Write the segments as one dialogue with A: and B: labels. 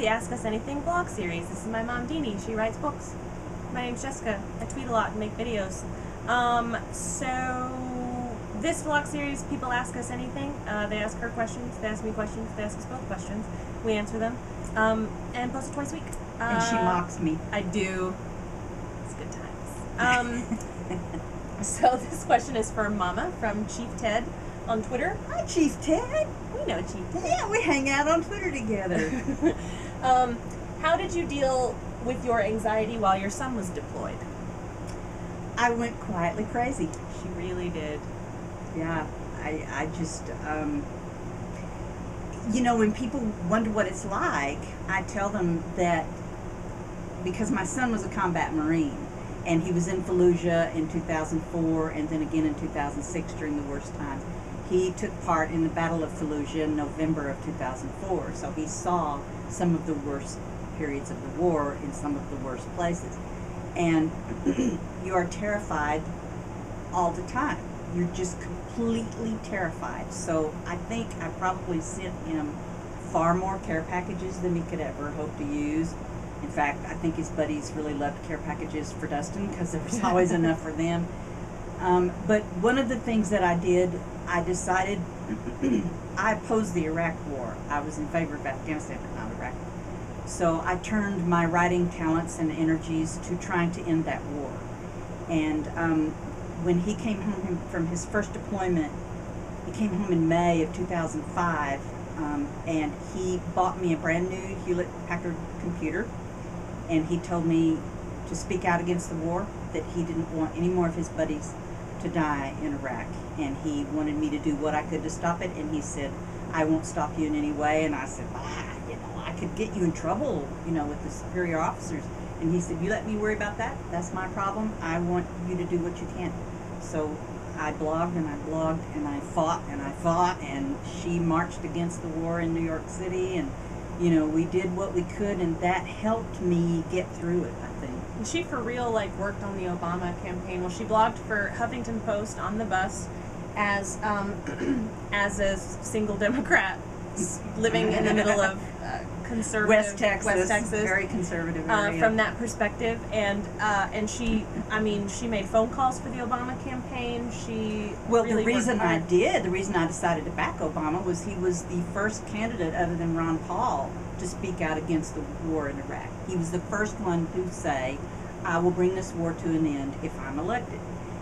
A: the Ask Us Anything blog series. This is my mom, Deanie. She writes books. My name's Jessica. I tweet a lot and make videos. So this vlog series, people ask us anything. They ask her questions, they ask me questions, they ask us both questions. We answer them, and post it twice a week.
B: And she mocks me.
A: I do. It's good times. So this question is for Mama from Chief Ted on Twitter.
B: Hi, Chief Ted.
A: We know Chief Ted.
B: Yeah, we hang out on Twitter together.
A: How did you deal with your anxiety while your son was deployed?
B: I went quietly crazy.
A: She really did.
B: Yeah, I just, you know, when people wonder what it's like, I tell them that because my son was a combat Marine, and he was in Fallujah in 2004 and then again in 2006 during the worst times. He took part in the Battle of Fallujah in November of 2004, so he saw some of the worst periods of the war in some of the worst places. And you are terrified all the time. You're just completely terrified. So I think I probably sent him far more care packages than he could ever hope to use. In fact, I think his buddies really loved care packages for Dustin because there was always enough for them. But one of the things that I did, I decided I opposed the Iraq War. I was in favor of Afghanistan, but not Iraq. So I turned my writing talents and energies to trying to end that war. And when he came home from his first deployment, he came home in May of 2005, and he bought me a brand new Hewlett-Packard computer, and he told me to speak out against the war, that he didn't want any more of his buddies to die in Iraq, and he wanted me to do what I could to stop it, and he said, I won't stop you in any way. And I said, you know, I could get you in trouble, you know, with the superior officers. And he said, you let me worry about that. That's my problem. I want you to do what you can. So I blogged and I blogged and I fought and I fought, and she marched against the war in New York City, and you know, we did what we could, and that helped me get through it, I think.
A: And she for real worked on the Obama campaign. Well, she blogged for Huffington Post on the bus as as a single Democrat living in the middle of conservative
B: West Texas, very conservative area.
A: From that perspective, and she, I mean, she made phone calls for the Obama campaign. She really
B: the reason I decided to back Obama was he was the first candidate other than Ron Paul to speak out against the war in Iraq. He was the first one to say, I will bring this war to an end if I'm elected.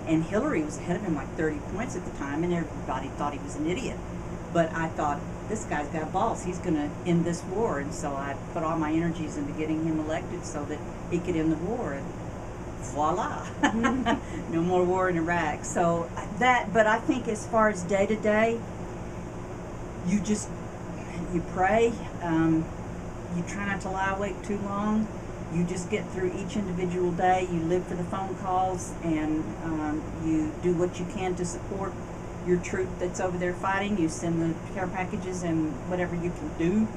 B: And Hillary was ahead of him like 30 points at the time, and everybody thought he was an idiot. But I thought, this guy's got balls. He's going to end this war. And so I put all my energies into getting him elected so that he could end the war. And voila. No more war in Iraq. So that, but I think as far as day to day, you pray. You try not to lie awake too long. You just get through each individual day. You live for the phone calls, and you do what you can to support your troop that's over there fighting. You send the care packages and whatever you can do,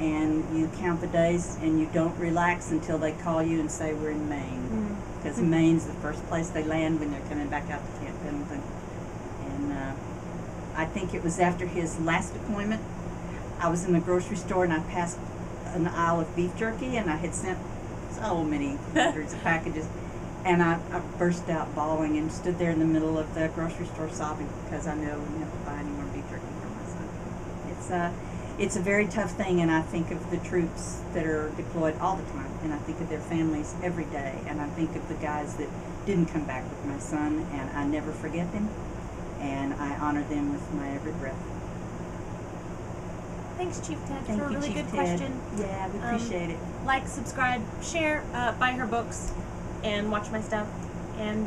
B: and you count the days, and you don't relax until they call you and say we're in Maine, because Maine's the first place they land when they're coming back out to Camp Pendleton. And I think it was after his last deployment, I was in the grocery store and I passed an aisle of beef jerky, and I had sent so many hundreds of packages. And I burst out bawling and stood there in the middle of the grocery store sobbing because I know I wouldn't have to buy any more beef jerky for my son. It's a very tough thing, and I think of the troops that are deployed all the time, and I think of their families every day, and I think of the guys that didn't come back with my son, and I never forget them, and I honor them with my every breath.
A: Thanks, Chief Ted,
B: Thank
A: for a
B: you,
A: really
B: Chief
A: good
B: Ted.
A: question.
B: Yeah, we appreciate it.
A: Like, subscribe, share, buy her books, and watch my stuff. And